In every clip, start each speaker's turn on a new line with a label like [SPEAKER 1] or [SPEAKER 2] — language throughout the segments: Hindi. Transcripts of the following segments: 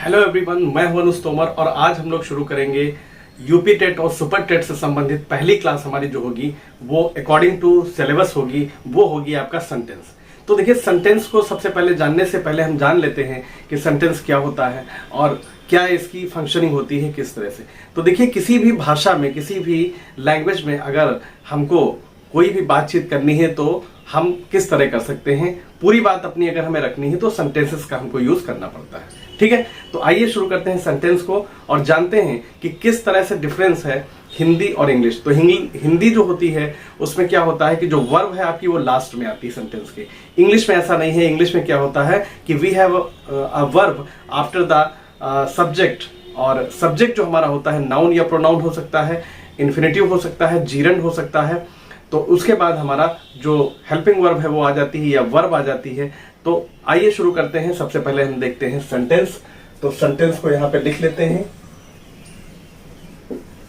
[SPEAKER 1] हेलो एवरीवन, मैं हूं अनुज तोमर और आज हम लोग शुरू करेंगे यूपी टेट और सुपर टेट से संबंधित पहली क्लास हमारी जो होगी वो अकॉर्डिंग टू सिलेबस होगी, वो होगी आपका सेंटेंस। तो देखिए, सेंटेंस को सबसे पहले जानने से पहले हम जान लेते हैं कि सेंटेंस क्या होता है और क्या इसकी फंक्शनिंग होती है किस तरह से। तो देखिए, किसी भी भाषा में, किसी भी लैंग्वेज में अगर हमको कोई भी बातचीत करनी है तो हम किस तरह कर सकते हैं, पूरी बात अपनी अगर हमें रखनी है तो सेंटेंसेस का हमको यूज करना पड़ता है। ठीक है, तो आइए शुरू करते हैं सेंटेंस को और जानते हैं कि किस तरह से डिफरेंस है हिंदी और इंग्लिश। तो हिंदी जो होती है उसमें क्या होता है कि जो वर्ब है आपकी वो लास्ट में आती है सेंटेंस के। इंग्लिश में ऐसा नहीं है। इंग्लिश में क्या होता है कि we have a verb after the subject, और सब्जेक्ट जो हमारा होता है नाउन या प्रोनाउन हो सकता है, इन्फिनेटिव हो सकता है, जीरंड हो सकता है। तो उसके बाद हमारा जो हेल्पिंग वर्ब है वो आ जाती है या वर्ब आ जाती है। तो आइए शुरू करते हैं। सबसे पहले हम देखते हैं सेंटेंस। तो सेंटेंस को यहां पे लिख लेते हैं।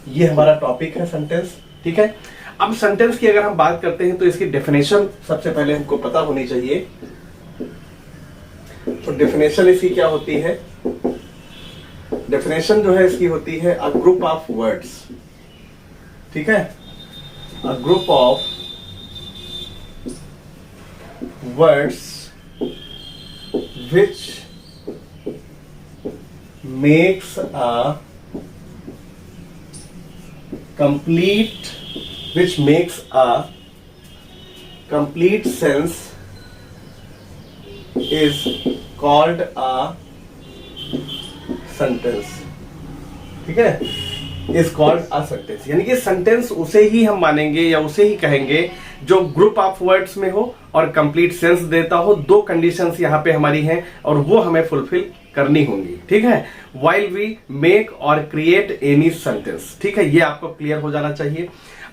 [SPEAKER 1] ये हमारा टॉपिक है सेंटेंस। ठीक है, अब सेंटेंस की अगर हम बात करते हैं तो इसकी डेफिनेशन सबसे पहले हमको पता होनी चाहिए। तो डेफिनेशन इसकी क्या होती है? डेफिनेशन जो है इसकी होती है अ ग्रुप ऑफ वर्ड्स। ठीक है, a group of words which makes a complete sense is called a sentence। ठीक है, इज कॉल्ड अ सेंटेंस, यानी कि सेंटेंस उसे ही हम मानेंगे या उसे ही कहेंगे जो ग्रुप ऑफ वर्ड्स में हो और कंप्लीट सेंस देता हो। दो कंडीशंस यहां पे हमारी हैं और वो हमें फुलफिल करनी होंगी। ठीक है, व्हाइल वी मेक और क्रिएट एनी सेंटेंस। ठीक है, ये आपको क्लियर हो जाना चाहिए।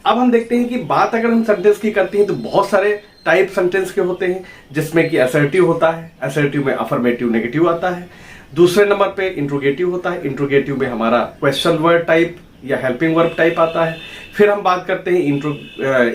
[SPEAKER 1] अब हम देखते हैं कि बात अगर हम सेंटेंस की करते हैं तो बहुत सारे टाइप सेंटेंस के होते हैं, जिसमें कि असर्टिव होता है। असर्टिव में अफर्मेटिव नेगेटिव आता है। दूसरे नंबर पे इंट्रोगेटिव होता है। इंट्रोगेटिव में हमारा क्वेश्चन वर्ड टाइप या हेल्पिंग वर्ब टाइप आता है। फिर हम बात करते हैं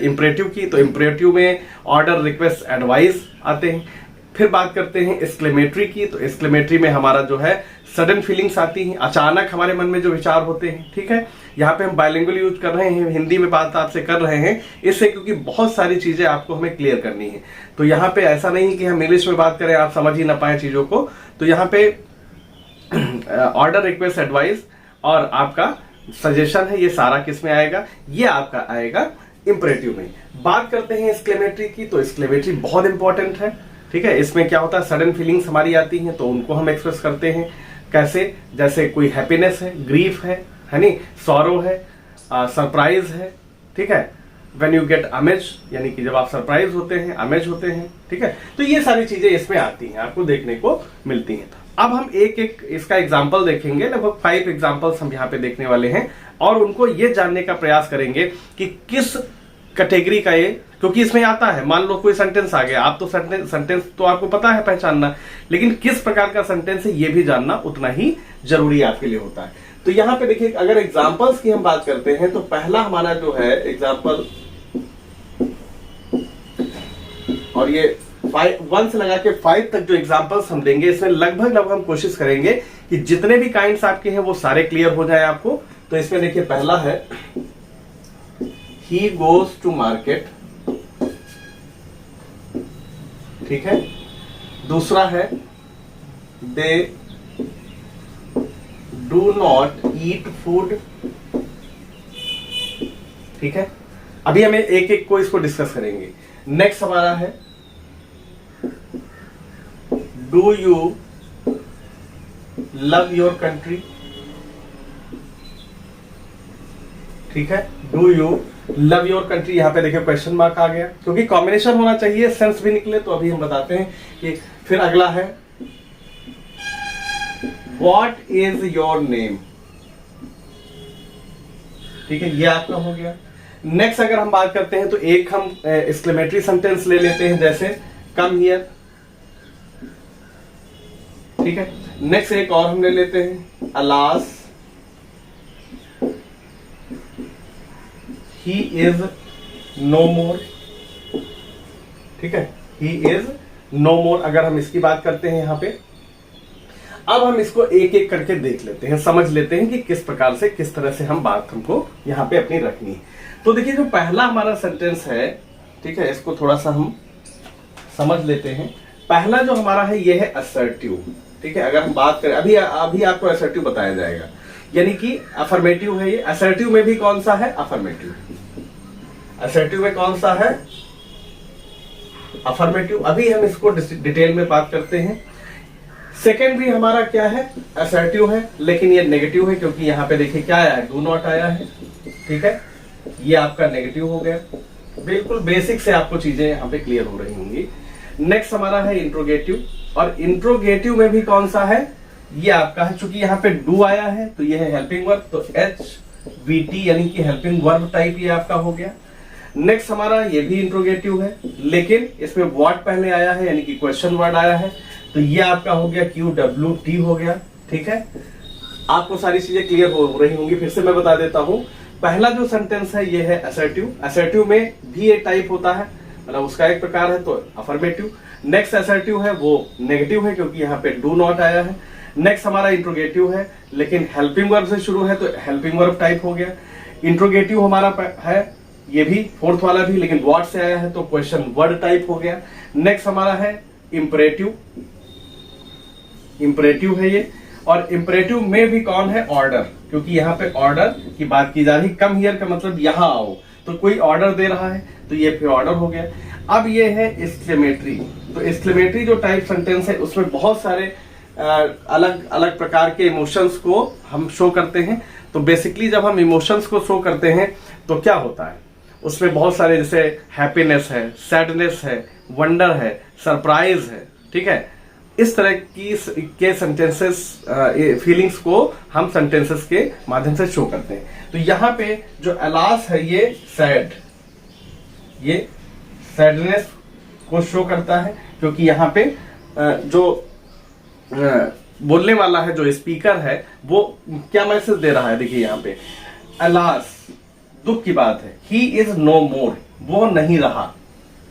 [SPEAKER 1] इंपरेटिव की, तो इंपरेटिव में ऑर्डर, रिक्वेस्ट, एडवाइस आते हैं। फिर बात करते हैं एक्सक्लेमेटरी की, तो एक्सक्लेमेटरी में हमारा जो है सडन फीलिंग्स आती हैं, अचानक हमारे मन में जो विचार होते हैं। ठीक है, यहाँ पे हम बायलिंगुअल यूज कर रहे हैं, हिंदी में बात आपसे कर रहे हैं इससे, क्योंकि बहुत सारी चीजें आपको हमें क्लियर करनी है। तो यहाँ पे ऐसा नहीं कि हम इंग्लिश में बात करें आप समझ ही ना पाए चीजों को। तो यहाँ पे ऑर्डर, रिक्वेस्ट, एडवाइस और आपका सजेशन है, ये सारा किस में आएगा? ये आपका आएगा इंपरेटिव में। बात करते हैं एक्सक्लेमेटरी की, तो एक्सक्लेमेटरी बहुत इंपॉर्टेंट है। ठीक है, इसमें क्या होता है, सडन फीलिंग्स हमारी आती हैं तो उनको हम एक्सप्रेस करते हैं। कैसे? जैसे कोई हैप्पीनेस है, ग्रीफ है नहीं, सॉरो है, सरप्राइज है। ठीक है, व्हेन यू गेट अमेज, यानी कि जब आप सरप्राइज होते हैं, अमेज होते हैं। ठीक है, तो ये सारी चीजें इसमें आती हैं, आपको देखने को मिलती हैं। अब हम एक एक इसका एग्जाम्पल देखेंगे, लगभग 5 एग्जाम्पल्स हम यहाँ पे देखने वाले हैं और उनको ये जानने का प्रयास करेंगे कि किस कैटेगरी का ये, क्योंकि इसमें आता है, मान लो कोई सेंटेंस आ गया, आप तो सेंटेंस तो आपको पता है पहचानना, लेकिन किस प्रकार का सेंटेंस है ये भी जानना उतना ही जरूरी आपके लिए होता है। तो यहाँ पे देखिए, अगर एग्जाम्पल्स की हम बात करते हैं तो पहला हमारा जो है एग्जाम्पल, और ये 1 से लगा के 5 तक जो एग्जांपल्स हम देंगे, इसमें लगभग हम कोशिश करेंगे कि जितने भी काइंड्स आपके हैं वो सारे क्लियर हो जाए आपको। तो इसमें देखिए, पहला है ही गोज टू मार्केट। ठीक है, दूसरा है they do not eat food. ठीक है, अभी हमें एक एक को इसको डिस्कस करेंगे। नेक्स्ट हमारा है do you love your country. ठीक है, do you love your country, यहां पे देखिए क्वेश्चन मार्क आ गया, क्योंकि कॉम्बिनेशन होना चाहिए, सेंस भी निकले। तो अभी हम बताते हैं कि फिर अगला है व्हाट इज योर नेम। ठीक है, ये आपका हो गया। नेक्स्ट अगर हम बात करते हैं तो एक हम एक्सक्लेमेटरी सेंटेंस ले लेते हैं, जैसे कम हियर। ठीक है, नेक्स्ट एक और हम ले लेते हैं अलास ही इज नो मोर। ठीक है, ही इज नो मोर, अगर हम इसकी बात करते हैं यहां पे। अब हम इसको एक एक करके देख लेते हैं, समझ लेते हैं कि किस प्रकार से, किस तरह से हम बात हमको यहाँ पे अपनी रखनी है। तो देखिए जो पहला हमारा सेंटेंस है, ठीक है, इसको थोड़ा सा हम समझ लेते हैं। पहला जो हमारा है ये है असर्टिव, ठीक है। अगर हम बात करें, अभी आपको असर्टिव बताया जाएगा, यानी कि अफर्मेटिव है ये। असर्टिव में भी कौन सा है? अफर्मेटिव। असर्टिव में कौन सा है? अफर्मेटिव। अभी हम इसको डिटेल में बात करते हैं। सेकेंड भी हमारा क्या है? असर्टिव है, लेकिन ये नेगेटिव है, क्योंकि यहाँ पे देखिए क्या आया है? डू नॉट आया है, ठीक है। ये आपका नेगेटिव हो गया। बिल्कुल बेसिक से आपको चीजें यहाँ पे क्लियर हो रही होंगी। नेक्स्ट हमारा है इंट्रोगेटिव, और इंट्रोगेटिव में भी कौन सा है? ये आपका है, चूंकि यहाँ पे डू आया है तो ये है हेल्पिंग वर्ब, तो HVT यानी कि हेल्पिंग वर्ब टाइप ये आपका हो गया। नेक्स्ट हमारा ये भी इंट्रोगेटिव है, लेकिन इसमें व्हाट पहले आया है, यानी कि क्वेश्चन वर्ड आया है, तो ये आपका हो गया QWT हो गया, ठीक है। आपको सारी चीजें क्लियर हो रही होंगी। फिर से मैं बता देता हूं, पहला जो सेंटेंस है ये है असर्टिव। असर्टिव में भी एक टाइप होता है, मतलब उसका एक प्रकार है, तो अफर्मेटिव। नेक्स्ट असर्टिव है वो नेगेटिव है, क्योंकि यहाँ पे डू नॉट आया है। नेक्स्ट हमारा इंट्रोगेटिव है, लेकिन हेल्पिंग वर्ब से शुरू है, तो हेल्पिंग वर्ब टाइप हो गया। इंट्रोगेटिव हमारा है ये भी, फोर्थ वाला भी, लेकिन व्हाट से आया है तो क्वेश्चन वर्ड टाइप हो गया। नेक्स्ट हमारा है इंपरेटिव। इंपरेटिव है ये, और इंपरेटिव में भी कौन है? ऑर्डर, क्योंकि यहाँ पे ऑर्डर की बात की जा रही। कम हियर का मतलब यहाँ आओ, तो कोई ऑर्डर दे रहा है, तो ये फिर ऑर्डर हो गया। अब ये है एक्सक्लेमेटरी। तो एक्सक्लेमेटरी जो टाइप सेंटेंस है उसमें बहुत सारे अलग अलग प्रकार के इमोशंस को हम शो करते हैं। तो बेसिकली जब हम इमोशंस को शो करते हैं तो क्या होता है, उसमें बहुत सारे, जैसे हैप्पीनेस है, सैडनेस है, वंडर है, सरप्राइज है, ठीक है। इस तरह की के सेंटेंसेस, फीलिंग्स को हम सेंटेंसेस के माध्यम से शो करते हैं। तो यहाँ पे जो अलास है ये सैड, ये सैडनेस को शो करता है, क्योंकि यहाँ पे जो बोलने वाला है, जो स्पीकर है, वो क्या मैसेज दे रहा है? देखिए यहाँ पे अलास, दुख की बात है। ही इज नो मोर, वो नहीं रहा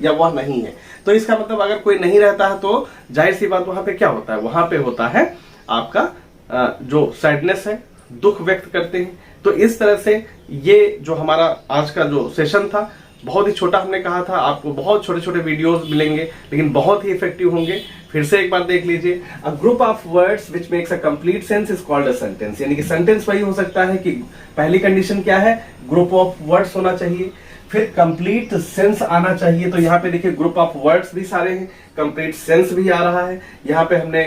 [SPEAKER 1] या वह नहीं है। तो इसका मतलब अगर कोई नहीं रहता है तो जाहिर सी बात वहां पे क्या होता है? वहां पे होता है आपका जो सैडनेस है, दुख व्यक्त करते हैं। तो इस तरह से ये जो हमारा आज का जो सेशन था, बहुत ही छोटा हमने कहा था, आपको बहुत छोटे छोटे वीडियोस मिलेंगे, लेकिन बहुत ही इफेक्टिव होंगे। फिर से एक बार देख लीजिए, a group of words which makes a complete sense is called a sentence. यानी कि सेंटेंस वही हो सकता है कि पहली कंडीशन क्या है? ग्रुप ऑफ वर्ड्स होना चाहिए, फिर कंप्लीट सेंस आना चाहिए। तो यहाँ पे देखिए ग्रुप ऑफ वर्ड्स भी सारे हैं, कंप्लीट सेंस भी आ रहा है। यहाँ पे हमने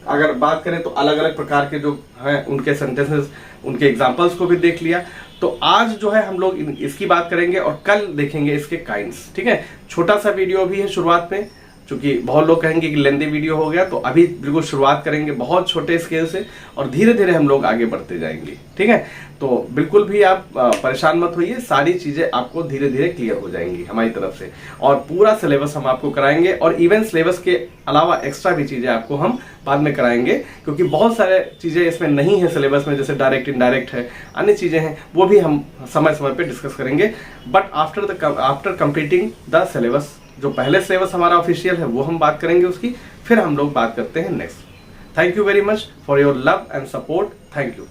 [SPEAKER 1] अगर बात करें तो अलग अलग प्रकार के जो हैं उनके सेंटेंसेस, उनके एग्जांपल्स को भी देख लिया। तो आज जो है हम लोग इसकी बात करेंगे और कल देखेंगे इसके काइंड्स, ठीक है। छोटा सा वीडियो भी है शुरुआत में, क्योंकि बहुत लोग कहेंगे कि लेंदी वीडियो हो गया, तो अभी बिल्कुल शुरुआत करेंगे बहुत छोटे स्केल से, और धीरे धीरे हम लोग आगे बढ़ते जाएंगे, ठीक है। तो बिल्कुल भी आप परेशान मत होइए, सारी चीजें आपको धीरे धीरे क्लियर हो जाएंगी हमारी तरफ से, और पूरा सिलेबस हम आपको कराएंगे, और इवन सिलेबस के अलावा एक्स्ट्रा भी चीजें आपको हम बाद में कराएंगे, क्योंकि बहुत सारे चीजें इसमें नहीं है सिलेबस में, जैसे डायरेक्ट इनडायरेक्ट है, अन्य चीजें हैं, वो भी हम समय समय पे डिस्कस करेंगे। But after completing the syllabus, जो पहले सिलेबस हमारा ऑफिशियल है वो हम बात करेंगे उसकी, फिर हम लोग बात करते हैं next. Thank you very much for your love and support. Thank you.